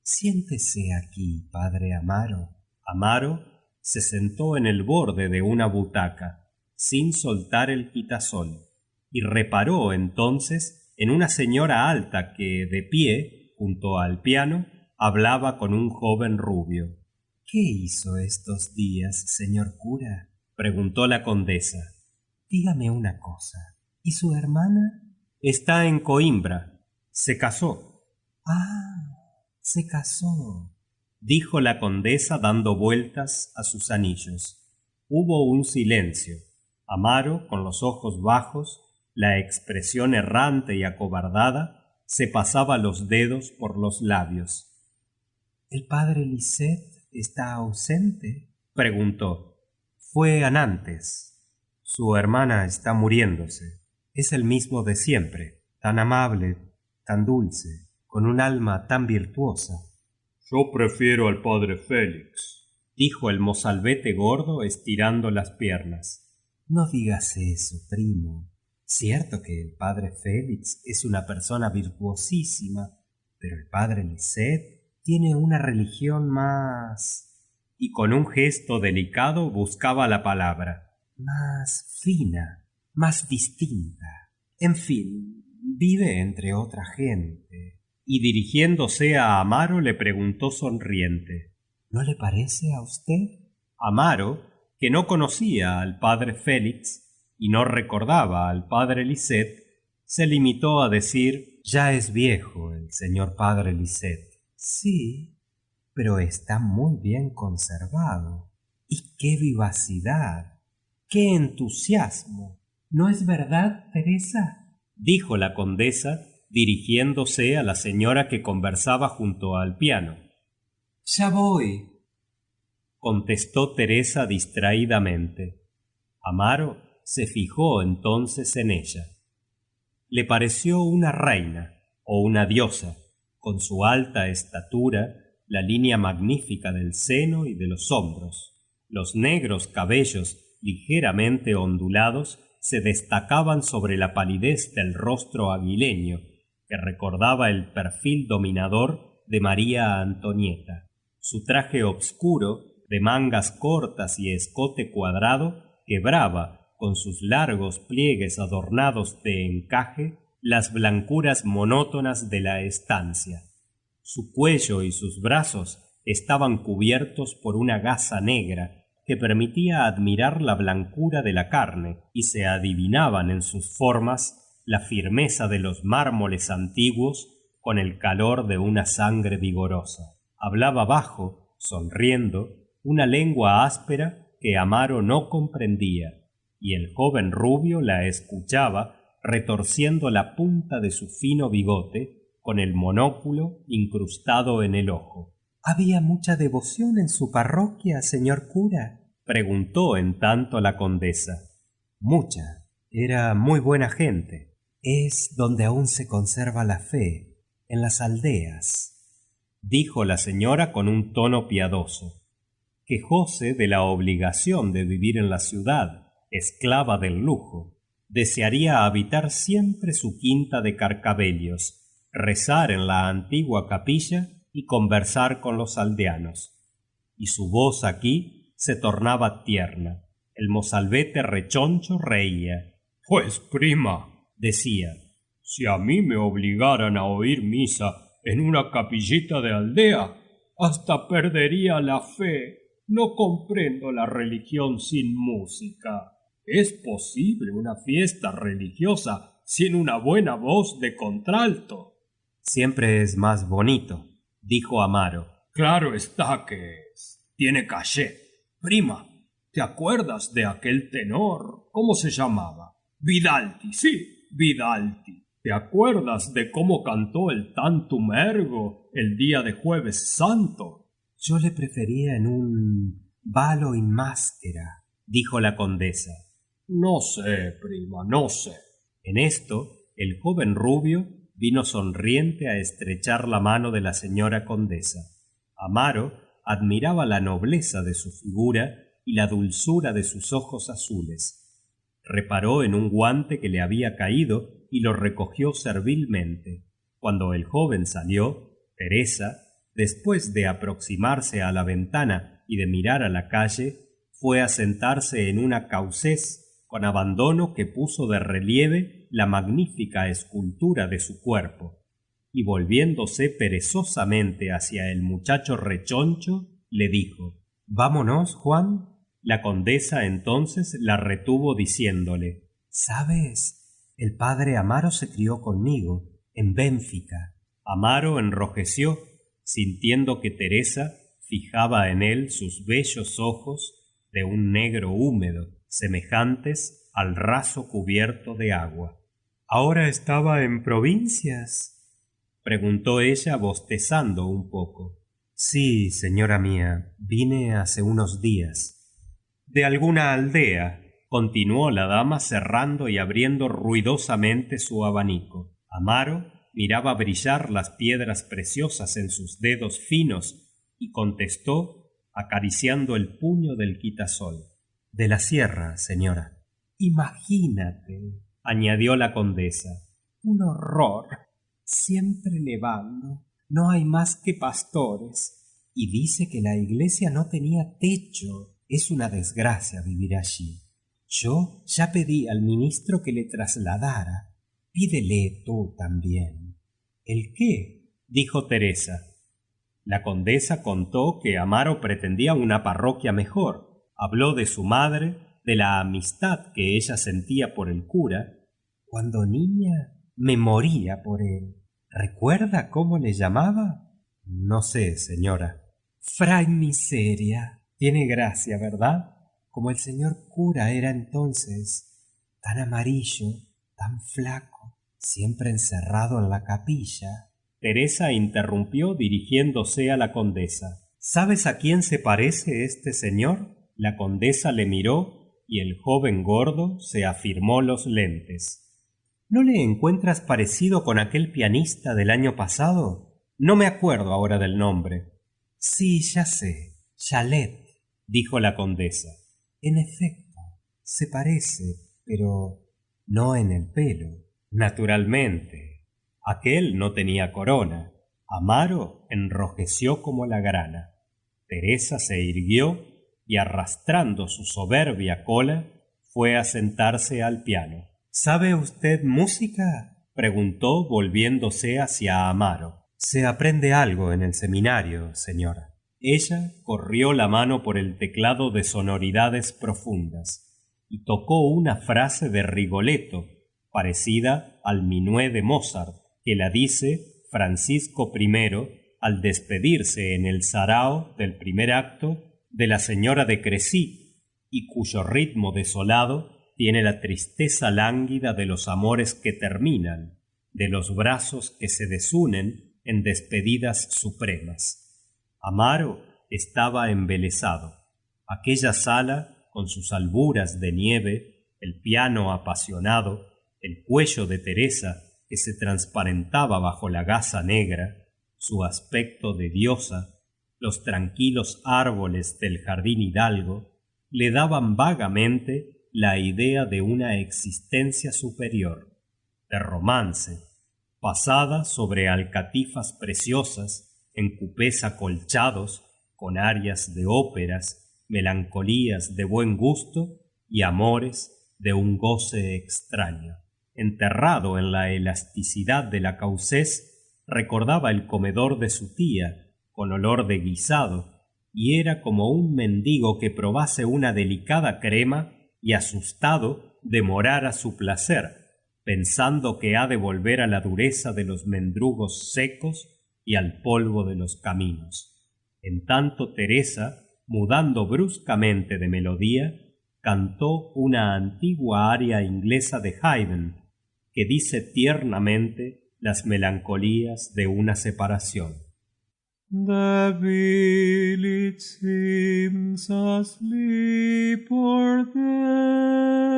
Siéntese aquí, padre Amaro. Amaro se sentó en el borde de una butaca, sin soltar el quitasol, y reparó entonces en una señora alta que, de pie, junto al piano, hablaba con un joven rubio. ¿Qué hizo estos días, señor cura?, preguntó la condesa. Dígame una cosa, ¿y su hermana? Está en Coimbra. Se casó. Ah, se casó, dijo la condesa dando vueltas a sus anillos. Hubo un silencio. Amaro, con los ojos bajos, la expresión errante y acobardada, se pasaba los dedos por los labios. ¿El padre Lisette está ausente?, preguntó. Fue a Nantes. Su hermana está muriéndose. Es el mismo de siempre, tan amable, tan dulce, con un alma tan virtuosa. Yo prefiero al padre Félix, dijo el mozalbete gordo estirando las piernas. No digas eso, primo. Cierto que el padre Félix es una persona virtuosísima, pero el padre Lisette tiene una religión más... Y con un gesto delicado buscaba la palabra. Más fina, más distinta. En fin, vive entre otra gente. Y dirigiéndose a Amaro le preguntó sonriente. ¿No le parece a usted? Amaro, que no conocía al padre Félix y no recordaba al padre Lisette, se limitó a decir: ya es viejo el señor padre Lisette. Sí, pero está muy bien conservado. ¡Y qué vivacidad! ¡Qué entusiasmo! ¿No es verdad, Teresa?, dijo la condesa, dirigiéndose a la señora que conversaba junto al piano. Ya voy, contestó Teresa distraídamente. Amaro se fijó entonces en ella. Le pareció una reina o una diosa, con su alta estatura, la línea magnífica del seno y de los hombros. Los negros cabellos ligeramente ondulados se destacaban sobre la palidez del rostro aguileño, que recordaba el perfil dominador de María Antonieta. Su traje obscuro, de mangas cortas y escote cuadrado, quebraba, con sus largos pliegues adornados de encaje, las blancuras monótonas de la estancia. Su cuello y sus brazos estaban cubiertos por una gasa negra que permitía admirar la blancura de la carne, y se adivinaban en sus formas la firmeza de los mármoles antiguos con el calor de una sangre vigorosa. Hablaba bajo, sonriendo, una lengua áspera que Amaro no comprendía, y el joven rubio la escuchaba retorciendo la punta de su fino bigote con el monóculo incrustado en el ojo. ¿Había mucha devoción en su parroquia, señor cura?, preguntó en tanto la condesa. Mucha. Era muy buena gente. Es donde aún se conserva la fe, en las aldeas, dijo la señora con un tono piadoso. Quejóse de la obligación de vivir en la ciudad, esclava del lujo. Desearía habitar siempre su quinta de Carcabelios, rezar en la antigua capilla y conversar con los aldeanos. Y su voz aquí se tornaba tierna. El mozalbete rechoncho reía. Pues, prima, decía, si a mí me obligaran a oír misa en una capillita de aldea, hasta perdería la fe. No comprendo la religión sin música. ¿Es posible una fiesta religiosa sin una buena voz de contralto? Siempre es más bonito, dijo Amaro. Claro está que es. Tiene caché. Prima, ¿te acuerdas de aquel tenor? ¿Cómo se llamaba? Vidalti, sí, Vidalti. ¿Te acuerdas de cómo cantó el Tantum Ergo el día de Jueves Santo? Yo le prefería en un balo in maschera, dijo la condesa. No sé, prima, no sé. En esto, el joven rubio vino sonriente a estrechar la mano de la señora condesa. Amaro admiraba la nobleza de su figura y la dulzura de sus ojos azules. Reparó en un guante que le había caído y lo recogió servilmente. Cuando el joven salió, Teresa, después de aproximarse a la ventana y de mirar a la calle, fue a sentarse en una caucés con abandono que puso de relieve la magnífica escultura de su cuerpo, y volviéndose perezosamente hacia el muchacho rechoncho, le dijo: «¿Vámonos, Juan?». La condesa entonces la retuvo diciéndole: «¿Sabes? El padre Amaro se crió conmigo en Bénfica». Amaro enrojeció, sintiendo que Teresa fijaba en él sus bellos ojos de un negro húmedo, semejantes al raso cubierto de agua. «¿Ahora estaba en provincias?», preguntó ella bostezando un poco. «Sí, señora mía, vine hace unos días». «¿De alguna aldea?», continuó la dama cerrando y abriendo ruidosamente su abanico. Amaro miraba brillar las piedras preciosas en sus dedos finos y contestó acariciando el puño del quitasol: «De la sierra, señora». «Imagínate», añadió la condesa, «un horror. Siempre nevando, no hay más que pastores. Y dice que la iglesia no tenía techo. Es una desgracia vivir allí. Yo ya pedí al ministro que le trasladara. Pídele tú también». «¿El qué?», dijo Teresa. La condesa contó que Amaro pretendía una parroquia mejor. Habló de su madre, de la amistad que ella sentía por el cura. «Cuando niña me moría por él. ¿Recuerda cómo le llamaba?». «No sé, señora». «Fray Miseria. Tiene gracia, ¿verdad? Como el señor cura era entonces, tan amarillo, tan flaco, siempre encerrado en la capilla». Teresa interrumpió dirigiéndose a la condesa. «¿Sabes a quién se parece este señor?». La condesa le miró y el joven gordo se afirmó los lentes. «¿No le encuentras parecido con aquel pianista del año pasado? No me acuerdo ahora del nombre». «Sí, ya sé. Chalet», dijo la condesa. «En efecto, se parece, pero no en el pelo». «Naturalmente. Aquel no tenía corona». Amaro enrojeció como la grana. Teresa se irguió y arrastrando su soberbia cola fue a sentarse al piano. «¿Sabe usted música?», preguntó volviéndose hacia Amaro. «Se aprende algo en el seminario, señora». Ella corrió la mano por el teclado de sonoridades profundas y tocó una frase de Rigoletto parecida al minué de Mozart, que la dice Francisco I al despedirse en el sarao del primer acto de la señora de Crecy, y cuyo ritmo desolado tiene la tristeza lánguida de los amores que terminan, de los brazos que se desunen en despedidas supremas. Amaro estaba embelesado. Aquella sala, con sus alburas de nieve, el piano apasionado, el cuello de Teresa que se transparentaba bajo la gasa negra, su aspecto de diosa, los tranquilos árboles del jardín hidalgo, le daban vagamente la idea de una existencia superior, de romance, pasada sobre alcatifas preciosas, en cupés acolchados, con arias de óperas, melancolías de buen gusto y amores de un goce extraño. Enterrado en la elasticidad de la caucés, recordaba el comedor de su tía, con olor de guisado, y era como un mendigo que probase una delicada crema y asustado demorara su placer, pensando que ha de volver a la dureza de los mendrugos secos y al polvo de los caminos. En tanto Teresa, mudando bruscamente de melodía, cantó una antigua aria inglesa de Haydn, que dice tiernamente las melancolías de una separación. The village seems asleep or dead,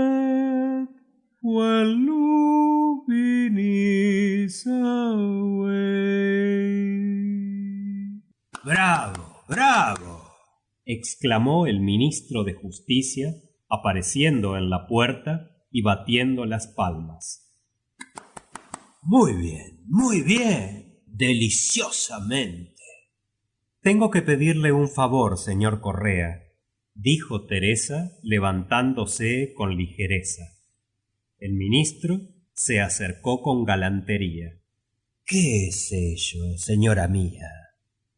while Lubin is away. «¡Bravo! ¡Bravo!», exclamó el ministro de Justicia, apareciendo en la puerta y batiendo las palmas. muy bien, deliciosamente. Tengo que pedirle un favor, señor Correa, dijo Teresa levantándose con ligereza. El ministro se acercó con galantería. ¿Qué es ello, señora mía?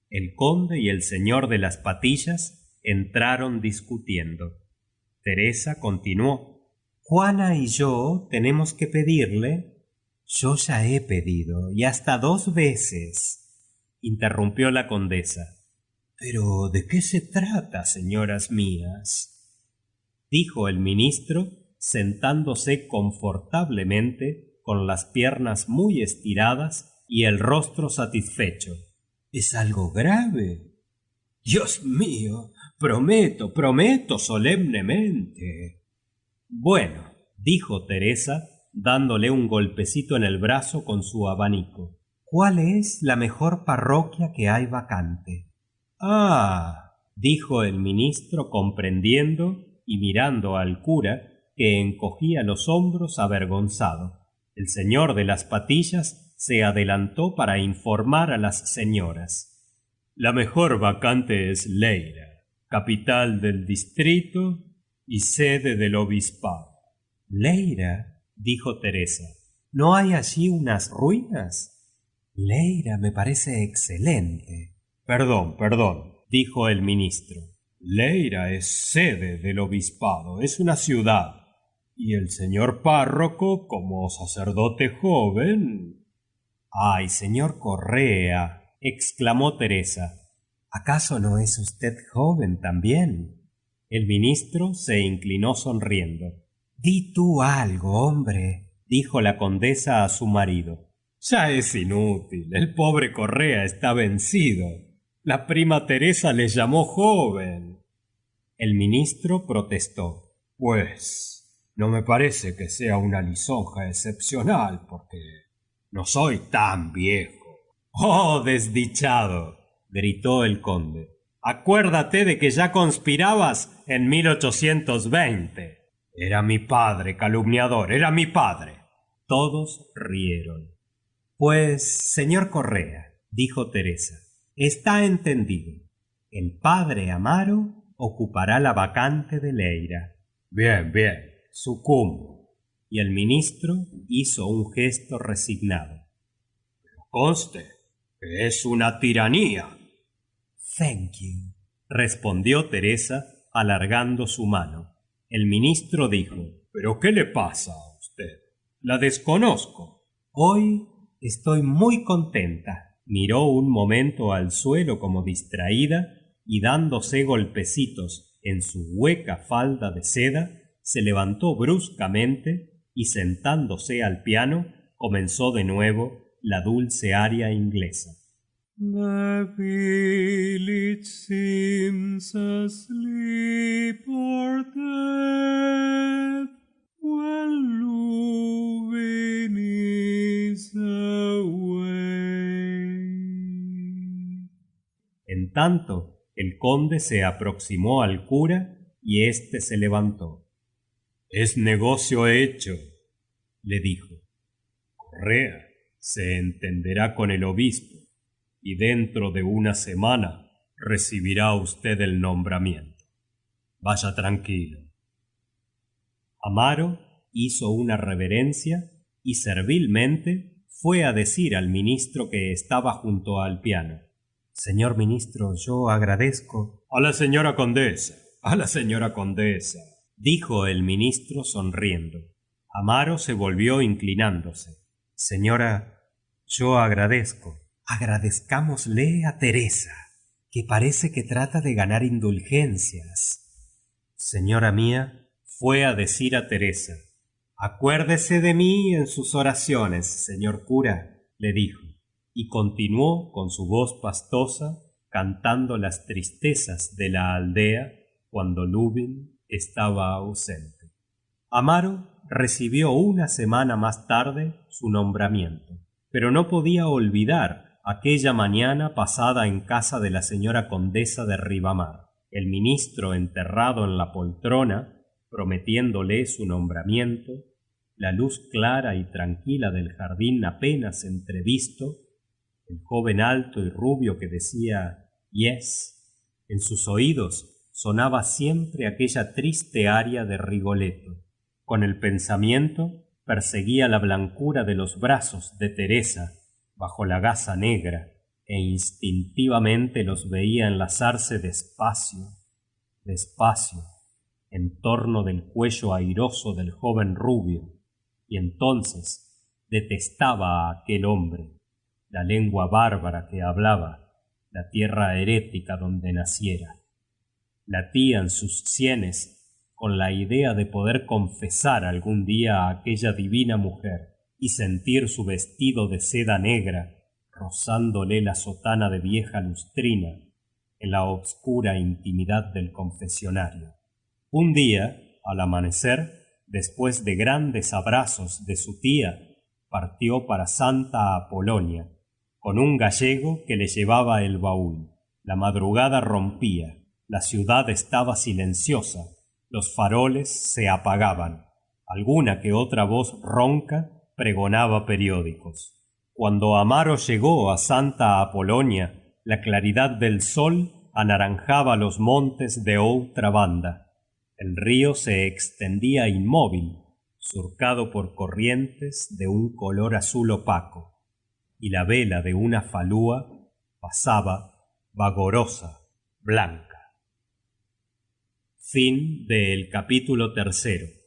El conde y el señor de las patillas entraron discutiendo. Teresa continuó. Juana y yo tenemos que pedirle. Yo ya he pedido, y hasta 2 veces, interrumpió la condesa. Pero ¿de qué se trata, señoras mías? Dijo el ministro, sentándose confortablemente, con las piernas muy estiradas y el rostro satisfecho. ¿Es algo grave? Dios mío, prometo solemnemente. Bueno, dijo Teresa, dándole un golpecito en el brazo con su abanico. ¿Cuál es la mejor parroquia que hay vacante? Ah, dijo el ministro comprendiendo y mirando al cura, que encogía los hombros avergonzado. El señor de las patillas se adelantó para informar a las señoras. La mejor vacante es Leira, capital del distrito y sede del obispado. ¿Leira? Dijo Teresa. ¿No hay allí unas ruinas? Leira me parece excelente. Perdón, dijo el ministro. Leira es sede del obispado, es una ciudad. Y el señor párroco, como sacerdote joven... ¡Ay, señor Correa! Exclamó Teresa. ¿Acaso no es usted joven también? El ministro se inclinó sonriendo. Di tú algo, hombre, dijo la condesa a su marido. Ya es inútil, el pobre Correa está vencido. La prima Teresa le llamó joven. El ministro protestó. Pues, no me parece que sea una lisonja excepcional, porque no soy tan viejo. ¡Oh, desdichado!, gritó el conde. Acuérdate de que ya conspirabas en 1820. Era mi padre, calumniador, era mi padre. Todos rieron. Pues, señor Correa, dijo Teresa, está entendido. El padre Amaro ocupará la vacante de Leira. Bien, sucumbo. Y el ministro hizo un gesto resignado. Conste que es una tiranía. Thank you, respondió Teresa alargando su mano. El ministro dijo, ¿pero qué le pasa a usted? La desconozco. Hoy estoy muy contenta. Miró un momento al suelo como distraída y dándose golpecitos en su hueca falda de seda, se levantó bruscamente y sentándose al piano comenzó de nuevo la dulce aria inglesa. The village seems asleep or dead when Lubin is away. En tanto, el conde se aproximó al cura y éste se levantó. Es negocio hecho, le dijo. Correa se entenderá con el obispo y dentro de una semana recibirá usted el nombramiento. Vaya tranquilo. Amaro hizo una reverencia y servilmente fue a decir al ministro que estaba junto al piano. Señor ministro, yo agradezco. A la señora condesa, dijo el ministro sonriendo. Amaro se volvió inclinándose. Señora, yo agradezco. Agradezcámosle a Teresa, que parece que trata de ganar indulgencias. Señora mía, fue a decir a Teresa. Acuérdese de mí en sus oraciones, señor cura, le dijo, y continuó con su voz pastosa cantando las tristezas de la aldea cuando Lubin estaba ausente. Amaro recibió una semana más tarde su nombramiento, pero no podía olvidar aquella mañana pasada en casa de la señora condesa de Ribamar. El ministro enterrado en la poltrona, prometiéndole su nombramiento, la luz clara y tranquila del jardín apenas entrevisto, el joven alto y rubio que decía yes, en sus oídos sonaba siempre aquella triste aria de Rigoletto. Con el pensamiento perseguía la blancura de los brazos de Teresa bajo la gasa negra e instintivamente los veía enlazarse despacio, despacio, en torno del cuello airoso del joven rubio, y entonces detestaba a aquel hombre, la lengua bárbara que hablaba, la tierra herética donde naciera. Latían sus sienes con la idea de poder confesar algún día a aquella divina mujer y sentir su vestido de seda negra rozándole la sotana de vieja lustrina en la oscura intimidad del confesionario. Un día, al amanecer, después de grandes abrazos de su tía, partió para Santa Apolonia, con un gallego que le llevaba el baúl. La madrugada rompía, la ciudad estaba silenciosa, los faroles se apagaban, alguna que otra voz ronca pregonaba periódicos. Cuando Amaro llegó a Santa Apolonia, la claridad del sol anaranjaba los montes de outra banda. El río se extendía inmóvil, surcado por corrientes de un color azul opaco, y la vela de una falúa pasaba vagorosa, blanca. Fin del capítulo 3.